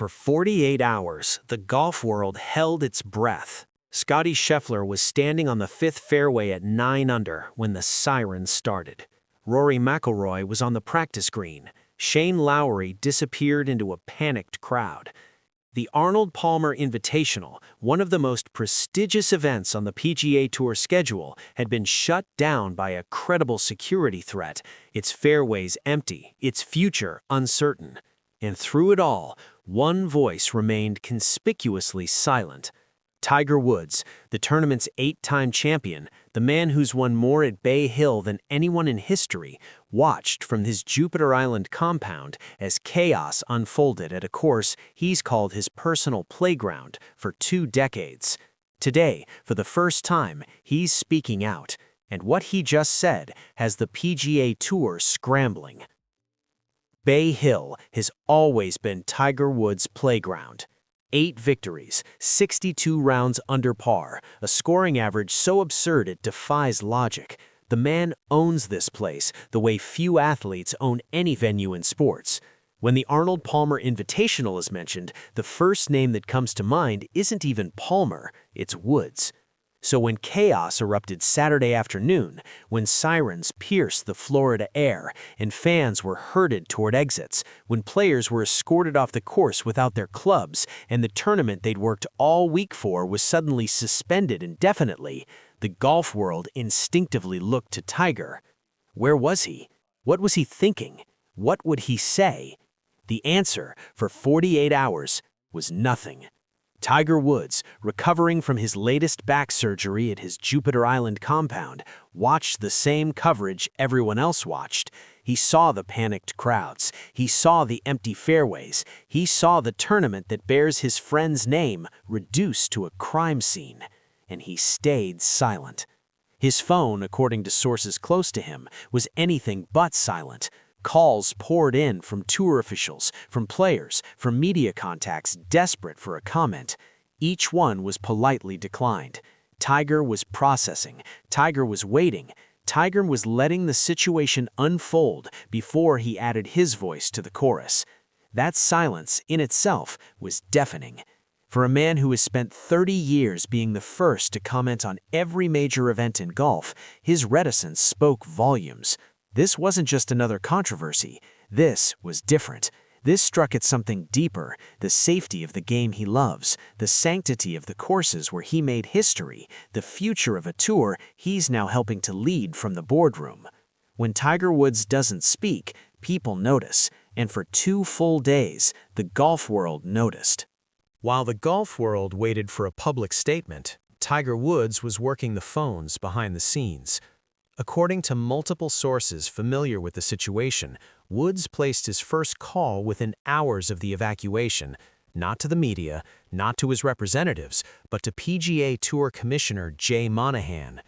For 48 hours, the golf world held its breath. Scottie Scheffler was standing on the fifth fairway at 9 under when the sirens started. Rory McIlroy was on the practice green. Shane Lowry disappeared into a panicked crowd. The Arnold Palmer Invitational, one of the most prestigious events on the PGA Tour schedule, had been shut down by a credible security threat, its fairways empty, its future uncertain. And through it all, one voice remained conspicuously silent. Tiger Woods, the tournament's 8-time champion, the man who's won more at Bay Hill than anyone in history, watched from his Jupiter Island compound as chaos unfolded at a course he's called his personal playground for 2 decades. Today, for the first time, he's speaking out, and what he just said has the PGA Tour scrambling. Bay Hill has always been Tiger Woods' playground. 8 victories, 62 rounds under par, a scoring average so absurd it defies logic. The man owns this place the way few athletes own any venue in sports. When the Arnold Palmer Invitational is mentioned, the first name that comes to mind isn't even Palmer, it's Woods. So when chaos erupted Saturday afternoon, when sirens pierced the Florida air and fans were herded toward exits, when players were escorted off the course without their clubs and the tournament they'd worked all week for was suddenly suspended indefinitely, the golf world instinctively looked to Tiger. Where was he? What was he thinking? What would he say? The answer, for 48 hours, was nothing. Tiger Woods, recovering from his latest back surgery at his Jupiter Island compound, watched the same coverage everyone else watched. He saw the panicked crowds. He saw the empty fairways. He saw the tournament that bears his friend's name reduced to a crime scene. And he stayed silent. His phone, according to sources close to him, was anything but silent. Calls poured in from tour officials, from players, from media contacts desperate for a comment. Each one was politely declined. Tiger was processing. Tiger was waiting. Tiger was letting the situation unfold before he added his voice to the chorus. That silence, in itself, was deafening. For a man who has spent 30 years being the first to comment on every major event in golf, his reticence spoke volumes. This wasn't just another controversy. This was different. This struck at something deeper, the safety of the game he loves, the sanctity of the courses where he made history, the future of a tour he's now helping to lead from the boardroom. When Tiger Woods doesn't speak, people notice, and for 2 full days, the golf world noticed. While the golf world waited for a public statement, Tiger Woods was working the phones behind the scenes. According to multiple sources familiar with the situation, Woods placed his first call within hours of the evacuation, not to the media, not to his representatives, but to PGA Tour Commissioner Jay Monahan.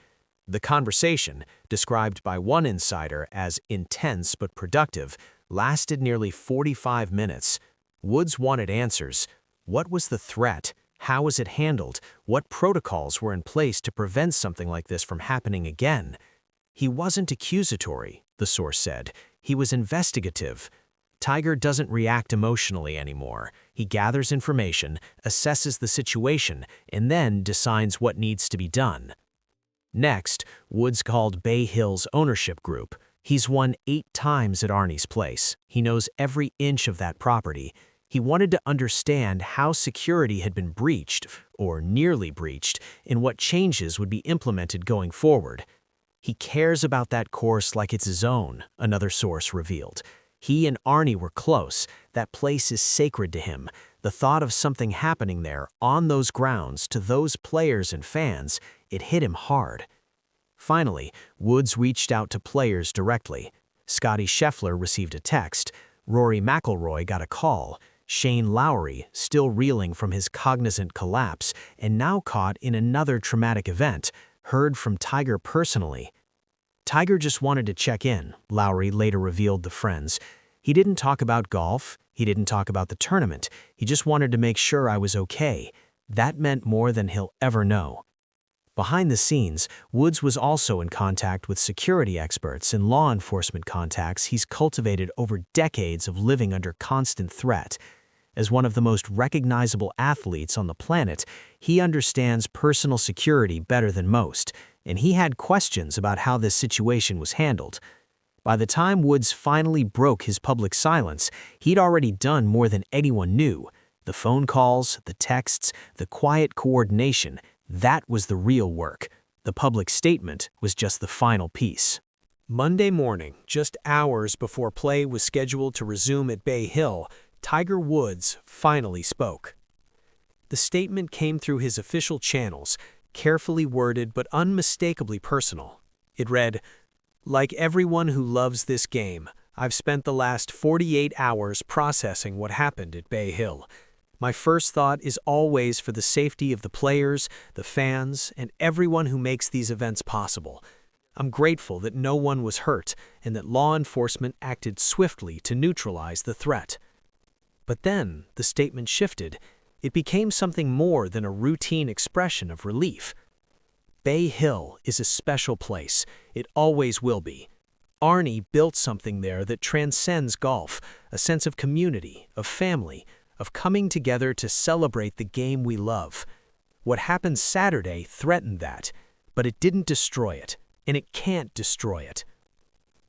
The conversation, described by one insider as intense but productive, lasted nearly 45 minutes. Woods wanted answers. What was the threat? How was it handled? What protocols were in place to prevent something like this from happening again? He wasn't accusatory, the source said. He was investigative. Tiger doesn't react emotionally anymore. He gathers information, assesses the situation, and then decides what needs to be done. Next, Woods called Bay Hill's ownership group. He's won 8 times at Arnie's place. He knows every inch of that property. He wanted to understand how security had been breached, or nearly breached, and what changes would be implemented going forward. He cares about that course like it's his own, another source revealed. He and Arnie were close. That place is sacred to him. The thought of something happening there, on those grounds, to those players and fans, it hit him hard. Finally, Woods reached out to players directly. Scottie Scheffler received a text. Rory McIlroy got a call. Shane Lowry, still reeling from his cognizant collapse and now caught in another traumatic event, heard from Tiger personally. Tiger just wanted to check in, Lowry later revealed to friends. He didn't talk about golf. He didn't talk about the tournament. He just wanted to make sure I was okay. That meant more than he'll ever know. Behind the scenes, Woods was also in contact with security experts and law enforcement contacts he's cultivated over decades of living under constant threat. As one of the most recognizable athletes on the planet, he understands personal security better than most, and he had questions about how this situation was handled. By the time Woods finally broke his public silence, he'd already done more than anyone knew. The phone calls, the texts, the quiet coordination, that was the real work. The public statement was just the final piece. Monday morning, just hours before play was scheduled to resume at Bay Hill, Tiger Woods finally spoke. The statement came through his official channels, carefully worded but unmistakably personal. It read, "Like everyone who loves this game, I've spent the last 48 hours processing what happened at Bay Hill. My first thought is always for the safety of the players, the fans, and everyone who makes these events possible. I'm grateful that no one was hurt and that law enforcement acted swiftly to neutralize the threat." But then the statement shifted. It became something more than a routine expression of relief. Bay Hill is a special place. It always will be. Arnie built something there that transcends golf, a sense of community, of family, of coming together to celebrate the game we love. What happened Saturday threatened that, but it didn't destroy it, and it can't destroy it.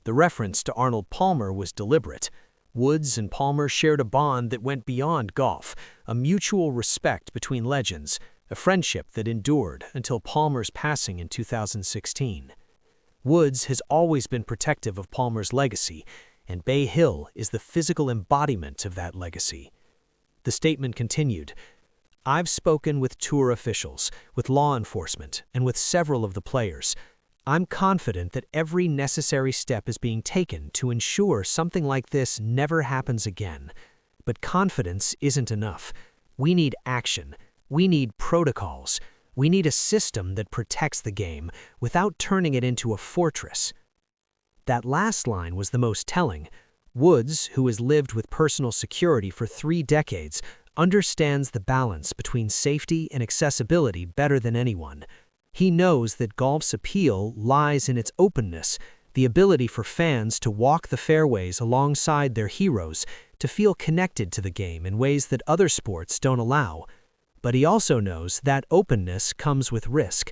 The reference to Arnold Palmer was deliberate. Woods and Palmer shared a bond that went beyond golf, a mutual respect between legends, a friendship that endured until Palmer's passing in 2016. Woods has always been protective of Palmer's legacy, and Bay Hill is the physical embodiment of that legacy. The statement continued, "I've spoken with tour officials, with law enforcement, and with several of the players. I'm confident that every necessary step is being taken to ensure something like this never happens again. But confidence isn't enough. We need action. We need protocols. We need a system that protects the game without turning it into a fortress." That last line was the most telling. Woods, who has lived with personal security for 3 decades, understands the balance between safety and accessibility better than anyone. He knows that golf's appeal lies in its openness, the ability for fans to walk the fairways alongside their heroes, to feel connected to the game in ways that other sports don't allow. But he also knows that openness comes with risk.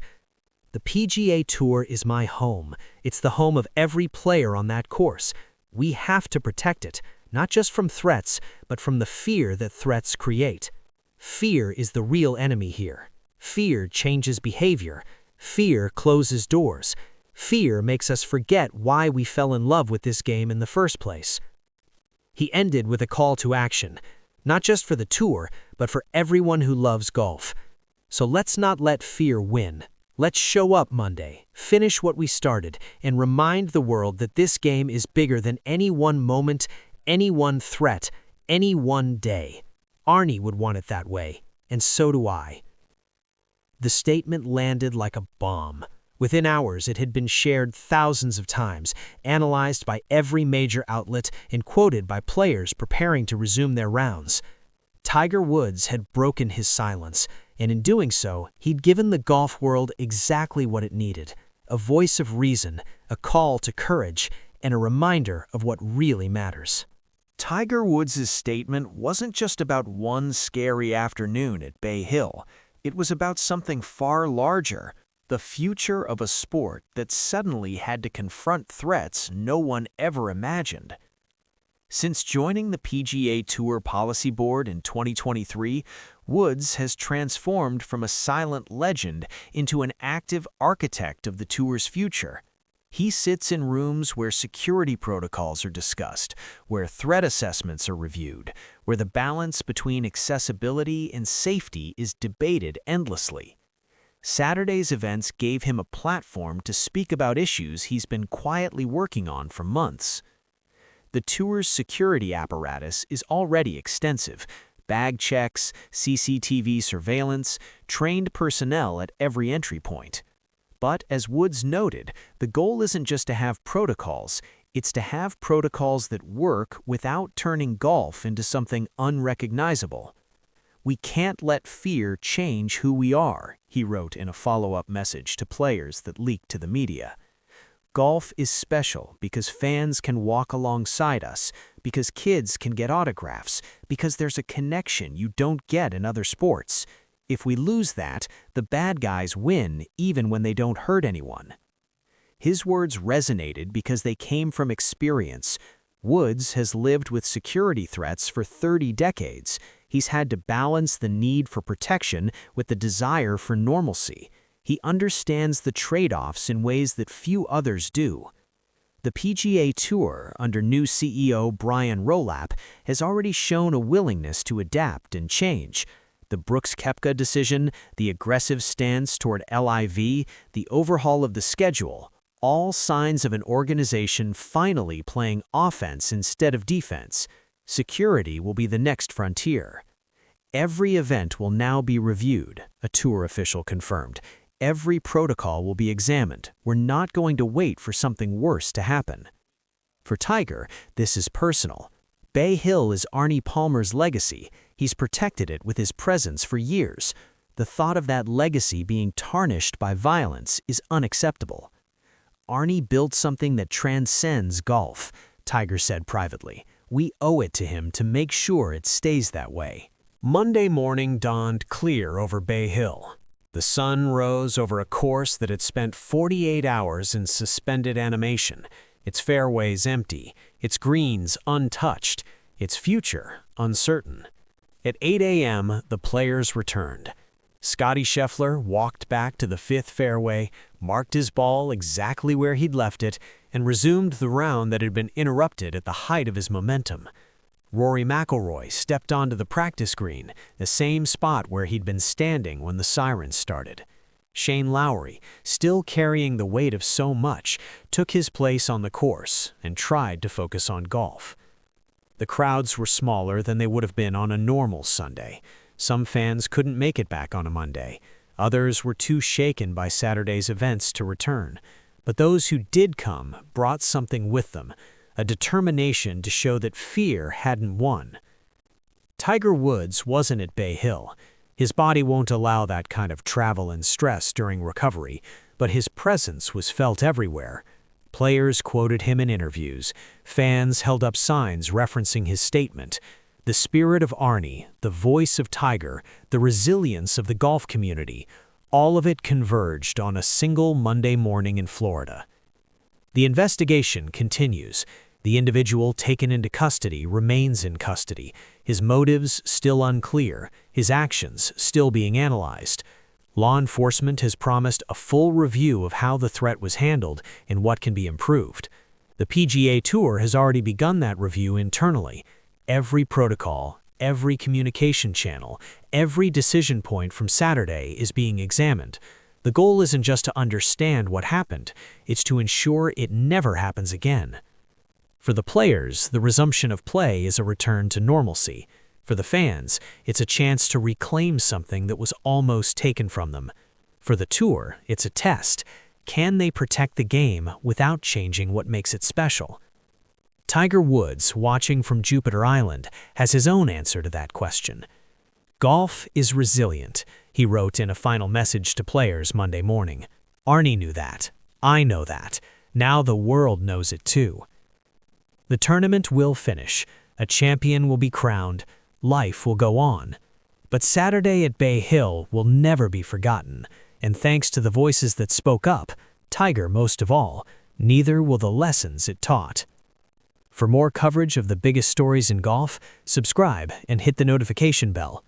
The PGA Tour is my home. It's the home of every player on that course. We have to protect it, not just from threats, but from the fear that threats create. Fear is the real enemy here. Fear changes behavior. Fear closes doors. Fear makes us forget why we fell in love with this game in the first place. He ended with a call to action, not just for the tour, but for everyone who loves golf. So let's not let fear win. Let's show up Monday, finish what we started, and remind the world that this game is bigger than any one moment, any one threat, any one day. Arnie would want it that way, and so do I. The statement landed like a bomb. Within hours, it had been shared thousands of times, analyzed by every major outlet, and quoted by players preparing to resume their rounds. Tiger Woods had broken his silence, and in doing so, he'd given the golf world exactly what it needed: a voice of reason, a call to courage, and a reminder of what really matters. Tiger Woods' statement wasn't just about one scary afternoon at Bay Hill. It was about something far larger, the future of a sport that suddenly had to confront threats no one ever imagined. Since joining the PGA Tour Policy Board in 2023, Woods has transformed from a silent legend into an active architect of the tour's future. He sits in rooms where security protocols are discussed, where threat assessments are reviewed, where the balance between accessibility and safety is debated endlessly. Saturday's events gave him a platform to speak about issues he's been quietly working on for months. The tour's security apparatus is already extensive: bag checks, CCTV surveillance, trained personnel at every entry point. But as Woods noted, the goal isn't just to have protocols, it's to have protocols that work without turning golf into something unrecognizable. "We can't let fear change who we are," he wrote in a follow-up message to players that leaked to the media. Golf is special because fans can walk alongside us, because kids can get autographs, because there's a connection you don't get in other sports. If we lose that, the bad guys win even when they don't hurt anyone. His words resonated because they came from experience. Woods has lived with security threats for 30 decades. He's had to balance the need for protection with the desire for normalcy. He understands the trade-offs in ways that few others do. The PGA Tour, under new CEO Brian Rolapp, has already shown a willingness to adapt and change. The Brooks Koepka decision, the aggressive stance toward LIV, the overhaul of the schedule, all signs of an organization finally playing offense instead of defense. Security will be the next frontier. Every event will now be reviewed, a tour official confirmed. Every protocol will be examined. We're not going to wait for something worse to happen. For Tiger, this is personal. Bay Hill is Arnold Palmer's legacy. He's protected it with his presence for years. The thought of that legacy being tarnished by violence is unacceptable. Arnie built something that transcends golf, Tiger said privately. We owe it to him to make sure it stays that way. Monday morning dawned clear over Bay Hill. The sun rose over a course that had spent 48 hours in suspended animation, its fairways empty, its greens untouched, its future uncertain. At 8 a.m., the players returned. Scottie Scheffler walked back to the fifth fairway, marked his ball exactly where he'd left it, and resumed the round that had been interrupted at the height of his momentum. Rory McIlroy stepped onto the practice green, the same spot where he'd been standing when the sirens started. Shane Lowry, still carrying the weight of so much, took his place on the course and tried to focus on golf. The crowds were smaller than they would have been on a normal Sunday. Some fans couldn't make it back on a Monday. Others were too shaken by Saturday's events to return. But those who did come brought something with them, a determination to show that fear hadn't won. Tiger Woods wasn't at Bay Hill. His body won't allow that kind of travel and stress during recovery, but his presence was felt everywhere. Players quoted him in interviews. Fans held up signs referencing his statement. The spirit of Arnie, the voice of Tiger, the resilience of the golf community, all of it converged on a single Monday morning in Florida. The investigation continues. The individual taken into custody remains in custody, his motives still unclear, his actions still being analyzed. Law enforcement has promised a full review of how the threat was handled and what can be improved. The PGA Tour has already begun that review internally. Every protocol, every communication channel, every decision point from Saturday is being examined. The goal isn't just to understand what happened, it's to ensure it never happens again. For the players, the resumption of play is a return to normalcy. For the fans, it's a chance to reclaim something that was almost taken from them. For the tour, it's a test. Can they protect the game without changing what makes it special? Tiger Woods, watching from Jupiter Island, has his own answer to that question. Golf is resilient, he wrote in a final message to players Monday morning. Arnie knew that. I know that. Now the world knows it too. The tournament will finish. A champion will be crowned. Life will go on. But Saturday at Bay Hill will never be forgotten. And thanks to the voices that spoke up, Tiger most of all, neither will the lessons it taught. For more coverage of the biggest stories in golf, subscribe and hit the notification bell.